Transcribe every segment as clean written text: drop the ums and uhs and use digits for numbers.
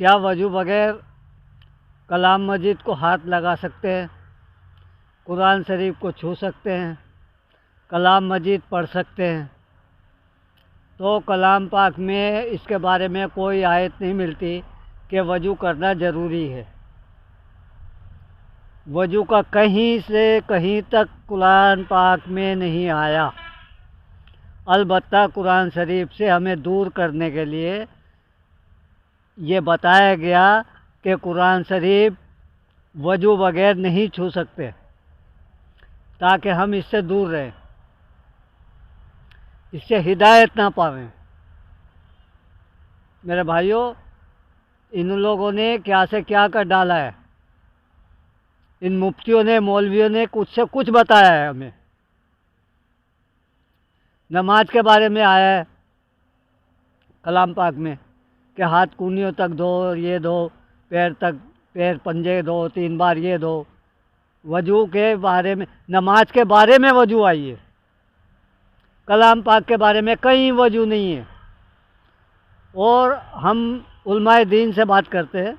کیا وضو بغیر کلام مجید کو ہاتھ لگا سکتے ہیں؟ قرآن شریف کو چھو سکتے ہیں؟ کلام مجید پڑھ سکتے ہیں؟ تو کلام پاک میں اس کے بارے میں کوئی آیت نہیں ملتی کہ وضو کرنا ضروری ہے۔ وضو کا کہیں سے کہیں تک قرآن پاک میں نہیں آیا۔ البتہ قرآن شریف سے ہمیں دور کرنے کے لیے یہ بتایا گیا کہ قرآن شریف وضو بغیر نہیں چھو سکتے، تاکہ ہم اس سے دور رہیں، اس سے ہدایت نہ پاویں۔ میرے بھائیوں، ان لوگوں نے کیا سے کیا کر ڈالا ہے، ان مفتیوں نے، مولویوں نے کچھ سے کچھ بتایا ہے ہمیں۔ نماز کے بارے میں آیا ہے کلام پاک میں کہ ہاتھ کونیوں تک دھو، یہ دھو، پیر تک، پیر پنجے دھو، 3 بار یہ دھو۔ وضو کے بارے میں، نماز کے بارے میں وضو آئی ہے، کلام پاک کے بارے میں کہیں وضو نہیں ہے۔ اور ہم علماء دین سے بات کرتے ہیں،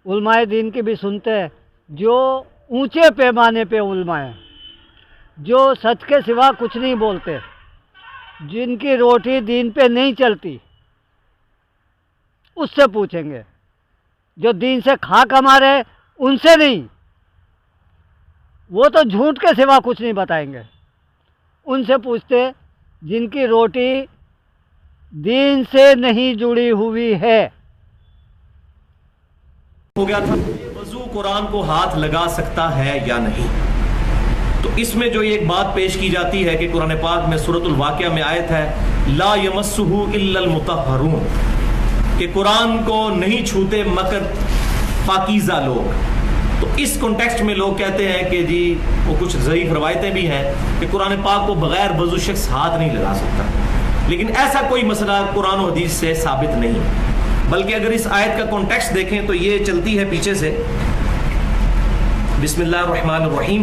علماء دین کی بھی سنتے ہیں، جو اونچے پیمانے پہ علماء ہیں، جو سچ کے سوا کچھ نہیں بولتے، جن کی روٹی دین پہ نہیں چلتی، اس سے پوچھیں گے۔ جو دین سے کھا کما رہے ان سے نہیں، وہ تو جھوٹ کے سوا کچھ نہیں بتائیں گے۔ ان سے پوچھتے جن کی روٹی دین سے نہیں جڑی ہوئی ہے۔ ہو گیا تھا وضو قرآن کو ہاتھ لگا سکتا ہے یا نہیں؟ تو اس میں جو ایک بات پیش کی جاتی ہے کہ قرآن پاک میں سورۃ الواقعہ میں آیت ہے لا یمسہ الا المطہرون، کہ قرآن کو نہیں چھوتے مگر پاکیزہ لوگ۔ تو اس کانٹیکسٹ میں لوگ کہتے ہیں کہ جی وہ کچھ ضعیف روایتیں بھی ہیں کہ قرآن پاک کو بغیر وضو شخص ہاتھ نہیں لگا سکتا، لیکن ایسا کوئی مسئلہ قرآن و حدیث سے ثابت نہیں، بلکہ اگر اس آیت کا کانٹیکسٹ دیکھیں تو یہ چلتی ہے پیچھے سے، بسم اللہ الرحمن الرحیم،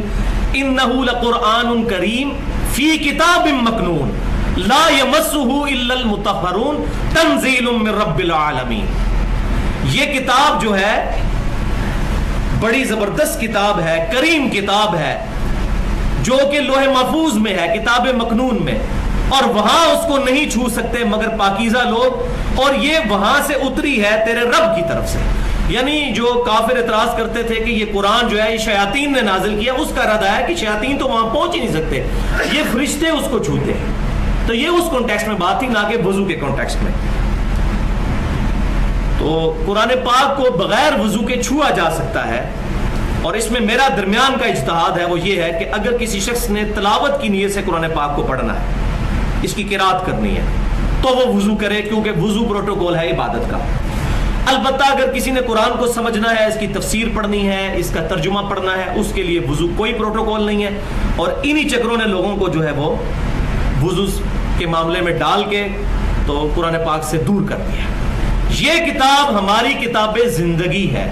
انہ لقرآن کریم فی کتاب مکنون لا یمسہ الا المطہرون تنزیل من رب العالمین۔ یہ کتاب جو ہے بڑی زبردست کتاب ہے، کریم کتاب ہے، جو کہ لوح محفوظ میں ہے، کتاب مکنون میں، اور وہاں اس کو نہیں چھو سکتے مگر پاکیزہ لوگ، اور یہ وہاں سے اتری ہے تیرے رب کی طرف سے۔ یعنی جو کافر اعتراض کرتے تھے کہ یہ قرآن جو ہے یہ شیاطین نے نازل کیا، اس کا رد ہے کہ شیاطین تو وہاں پہنچ ہی نہیں سکتے، یہ فرشتے اس کو چھوتے ہیں۔ تو یہ اس کانٹیکسٹ میں بات تھی، نہ کہ وضو کے کانٹیکسٹ میں۔ تو قرآن پاک کو بغیر وضو کے چھوا جا سکتا ہے، اور اس میں میرا درمیان کا اجتہاد ہے وہ یہ ہے کہ اگر کسی شخص نے تلاوت کی نیت سے قرآن پاک کو پڑھنا ہے، اس کی قرات کرنی ہے، تو وہ وضو کرے، کیونکہ وضو پروٹوکول ہے عبادت کا۔ البتہ اگر کسی نے قرآن کو سمجھنا ہے، اس کی تفسیر پڑھنی ہے، اس کا ترجمہ پڑھنا ہے، اس کے لیے وضو کوئی پروٹوکول نہیں ہے، اور انہی چکروں نے لوگوں کو جو ہے وہ وضو کے معاملے میں ڈال کے تو قرآن پاک سے دور کر دیا۔ یہ کتاب ہماری کتاب زندگی ہے،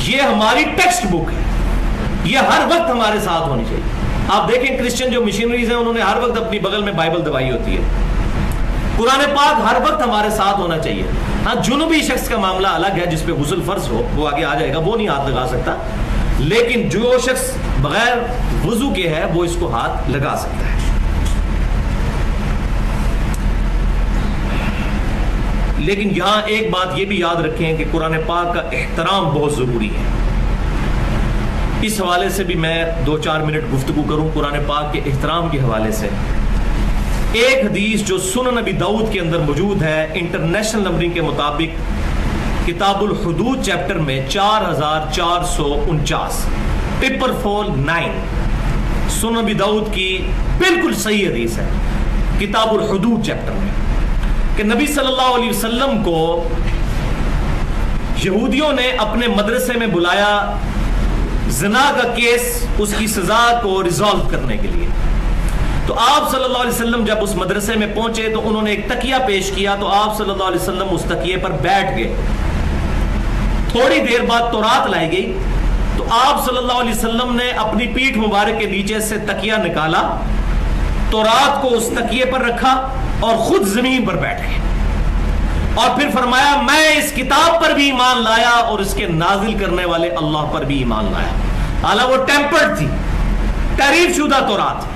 یہ ہماری ٹیکسٹ بک ہے، یہ ہر وقت ہمارے ساتھ ہونی چاہیے۔ آپ دیکھیں کرسچن جو مشنریز ہیں، انہوں نے ہر وقت اپنی بغل میں بائبل دبائی ہوتی ہے۔ قرآن پاک ہر وقت ہمارے ساتھ ہونا چاہیے۔ ہاں، جنوبی شخص کا معاملہ الگ ہے، جس پہ غسل فرض ہو، وہ آگے آ جائے گا، وہ نہیں ہاتھ لگا سکتا، لیکن جو شخص بغیر وضو کے ہے وہ اس کو ہاتھ لگا سکتا ہے۔ لیکن یہاں ایک بات یہ بھی یاد رکھیں کہ قرآن پاک کا احترام بہت ضروری ہے۔ اس حوالے سے بھی میں 2-4 منٹ گفتگو کروں قرآن پاک کے احترام کے حوالے سے۔ ایک حدیث جو سنن نبی داؤد کے اندر موجود ہے، انٹرنیشنل نمبرنگ کے مطابق کتاب الحدود چیپٹر میں 4449 9 سنن نبی داؤد کی بالکل صحیح حدیث ہے، کتاب الحدود چیپٹر میں، کہ نبی صلی اللہ علیہ وسلم کو یہودیوں نے اپنے مدرسے میں بلایا زنا کا کیس، اس کی سزا کو ریزالو کرنے کے لیے۔ تو آپ صلی اللہ علیہ وسلم جب اس مدرسے میں پہنچے تو انہوں نے ایک تکیہ پیش کیا، تو آپ صلی اللہ علیہ وسلم اس تکیے پر بیٹھ گئے۔ تھوڑی دیر بعد تورات لائی گئی، تو آپ صلی اللہ علیہ وسلم نے اپنی پیٹھ مبارک کے نیچے سے تکیہ نکالا، تورات کو اس تکیے پر رکھا اور خود زمین پر بیٹھ گئے۔ اور پھر فرمایا میں اس کتاب پر بھی ایمان لایا اور اس کے نازل کرنے والے اللہ پر بھی ایمان لایا. حالانکہ وہ ٹیمپرڈ تھی, تحریف شدہ تورات.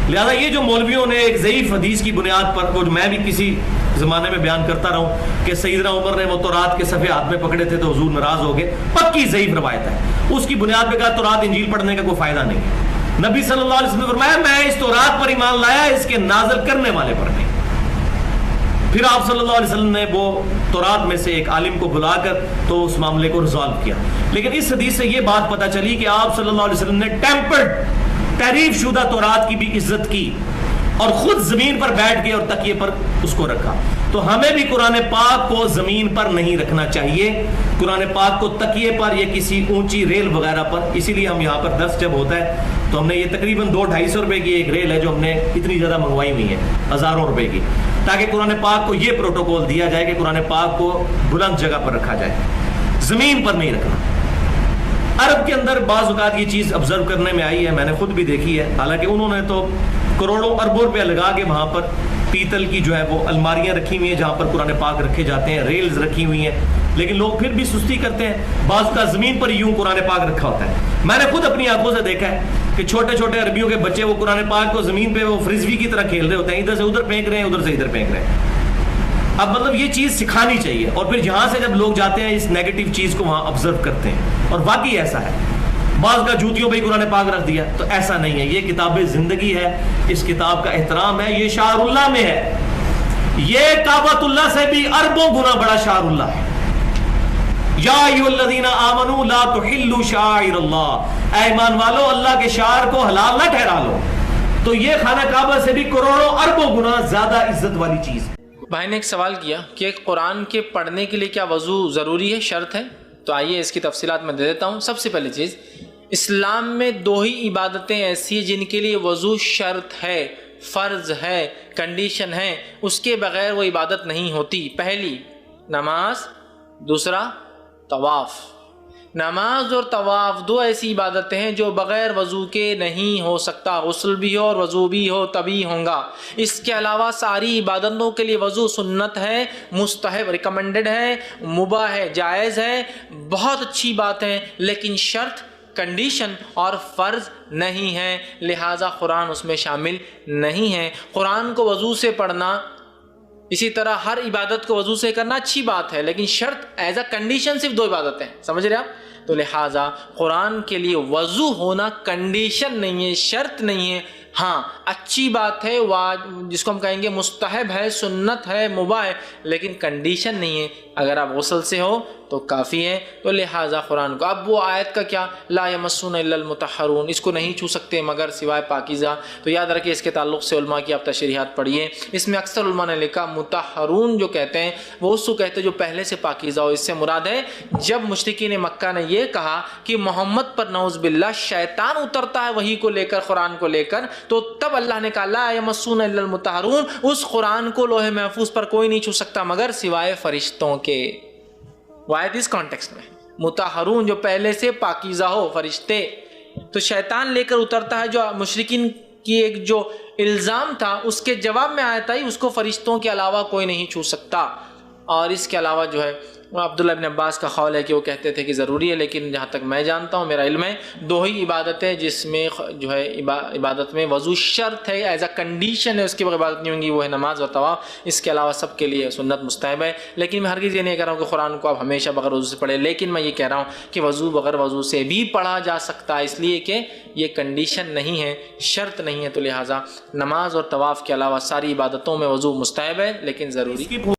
لہذا یہ جو مولویوں نے ایک ضعیف حدیث کی بنیاد پر, وہ میں بھی کسی زمانے میں بیان کرتا رہا ہوں کہ سیدنا عمر نے وہ تورات کے صفحے ہاتھ میں پکڑے تھے تو حضور ناراض ہو گئے, پکی ضعیف روایت ہے. اس کی بنیاد پہ کہا تورات انجیل پڑھنے کا کوئی فائدہ نہیں ہے. نبی صلی اللہ علیہ وسلم نے فرمایا میں اس تورات پر ایمان لایا, اس کے نازل کرنے والے پر نہیں. پھر آپ صلی اللہ علیہ وسلم نے وہ تورات میں سے ایک عالم کو بلا کر تو اس معاملے کو ریزالو کیا. لیکن اس حدیث سے یہ بات پتہ چلی کہ آپ صلی اللہ علیہ وسلم نے ٹیمپرڈ, تحریف شدہ تورات کی بھی عزت کی اور خود زمین پر بیٹھ گئے اور تکیے پر اس کو رکھا. تو ہمیں بھی قرآن پاک کو زمین پر نہیں رکھنا چاہیے, قرآن پاک کو تکیے پر یا کسی اونچی ریل وغیرہ پر. اسی لیے ہم یہاں پر درس جب ہوتا ہے تو ہم نے یہ تقریباً 200-250 روپے کی ایک ریل ہے جو ہم نے اتنی زیادہ منگوائی ہوئی ہے, ہزاروں روپے کی, تاکہ قرآن پاک کو یہ پروٹوکول دیا جائے کہ قرآن پاک کو بلند جگہ پر رکھا جائے, زمین پر نہیں رکھنا. عرب کے اندر بعض اوقات یہ چیز آبزرو کرنے میں آئی ہے, میں نے خود بھی دیکھی ہے. حالانکہ انہوں نے تو کروڑوں اربوں روپے لگا کے وہاں پر پیتل کی جو ہے وہ الماریاں رکھی ہوئی ہیں جہاں پر قرآن پاک رکھے جاتے ہیں, ریلز رکھی ہوئی ہیں, لیکن لوگ پھر بھی سستی کرتے ہیں. بعض کا زمین پر یوں قرآن پاک رکھا ہوتا ہے. میں نے خود اپنی آنکھوں سے دیکھا ہے کہ چھوٹے چھوٹے عربیوں کے بچے وہ قرآن پاک کو زمین پہ وہ فرزبی کی طرح کھیل رہے ہوتے ہیں, ادھر سے ادھر پھینک رہے ہیں, ادھر سے ادھر پھینک رہے ہیں. اب مطلب یہ چیز سکھانی چاہیے, اور پھر یہاں سے جب لوگ جاتے ہیں اس نیگیٹو چیز کو وہاں آبزرو کرتے ہیں, اور واقعی ایسا ہے. بعض کا جوتیوں پہ قرآن پاک رکھ دیا, تو ایسا نہیں ہے. یہ کتاب زندگی ہے, اس کتاب کا احترام ہے, یہ شعار اللہ میں ہے. یہ کعبۃ اللہ سے بھی اربوں گنا بڑا شعار اللہ ہے. یا ایھا الذین آمنوا لا تحلوا شعائر اللہ, اے ایمان والو اللہ کے شعار کو حلال نہ ٹھہرا لو. تو یہ خانہ کعبہ سے بھی کروڑوں اربوں گنا زیادہ عزت والی چیز. بھائی نے ایک سوال کیا کہ قرآن کے پڑھنے کے لیے کیا وضو ضروری ہے, شرط ہے؟ تو آئیے اس کی تفصیلات میں دے دیتا ہوں. سب سے پہلی چیز, اسلام میں 2 ہی عبادتیں ایسی ہیں جن کے لیے وضو شرط ہے, فرض ہے, کنڈیشن ہے, اس کے بغیر وہ عبادت نہیں ہوتی. پہلی نماز, دوسرا طواف. نماز اور طواف 2 ایسی عبادتیں ہیں جو بغیر وضو کے نہیں ہو سکتا. غسل بھی ہو اور وضو بھی ہو تبھی ہوں گا. اس کے علاوہ ساری عبادتوں کے لیے وضو سنت ہے, مستحب, ریکمنڈڈ ہے, مباح ہے, جائز ہے, بہت اچھی بات ہے, لیکن شرط, کنڈیشن اور فرض نہیں ہے. لہٰذا قرآن اس میں شامل نہیں ہے. قرآن کو وضو سے پڑھنا, اسی طرح ہر عبادت کو وضو سے کرنا اچھی بات ہے, لیکن شرط ایز اے کنڈیشن صرف 2 عبادتیں ہیں. سمجھ رہے آپ؟ تو لہٰذا قرآن کے لیے وضو ہونا کنڈیشن نہیں ہے, شرط نہیں ہے. ہاں اچھی بات ہے, جس کو ہم کہیں گے مستحب ہے, سنت ہے, مباح ہے, لیکن کنڈیشن نہیں ہے. اگر آپ غسل سے ہو تو کافی ہے. تو لہٰذا قرآن کو, اب وہ آیت کا کیا, لا یمسون الا المطہرون, اس کو نہیں چھو سکتے مگر سوائے پاکیزہ. تو یاد رکھیں اس کے تعلق سے علماء کی آپ تشریحات پڑھیے. اس میں اکثر علماء نے لکھا مطہرون جو کہتے ہیں وہ اس کو کہتے ہیں جو پہلے سے پاکیزہ ہو. اس سے مراد ہے جب مشرکین مکہ نے یہ کہا کہ محمد پر نعوذ باللہ شیطان اترتا ہے وحی کو لے کر, قرآن کو لے کر, تو تب اللہ نے کہا لا یمسون الا المطہرون, اس قرآن کو لوح محفوظ پر کوئی نہیں چھو سکتا مگر سوائے فرشتوں کے. وائد اس کانٹیکسٹ میں مطہرون جو پہلے سے پاکیزہ ہو, فرشتے. تو شیطان لے کر اترتا ہے, جو مشرکین کی ایک جو الزام تھا اس کے جواب میں آیت آئی, اس کو فرشتوں کے علاوہ کوئی نہیں چھو سکتا. اور اس کے علاوہ جو ہے عبداللہ ابن عباس کا قول ہے کہ وہ کہتے تھے کہ ضروری ہے, لیکن جہاں تک میں جانتا ہوں, میرا علم ہے, 2 ہی عبادتیں جس میں جو ہے عبادت میں وضو شرط ہے, ایز اے کنڈیشن ہے, اس کی عبادت نہیں ہوں گی, وہ ہے نماز اور طواف. اس کے علاوہ سب کے لیے سنت مستحب ہے. لیکن میں ہرگز یہ نہیں کہہ رہا ہوں کہ قرآن کو آپ ہمیشہ بغیر وضو سے پڑھیں, لیکن میں یہ کہہ رہا ہوں کہ وضو بغیر وضو سے بھی پڑھا جا سکتا ہے, اس لیے کہ یہ کنڈیشن نہیں ہے, شرط نہیں ہے. تو لہٰذا نماز اور طواف کے علاوہ ساری عبادتوں میں وضو مستحب ہے لیکن ضروری.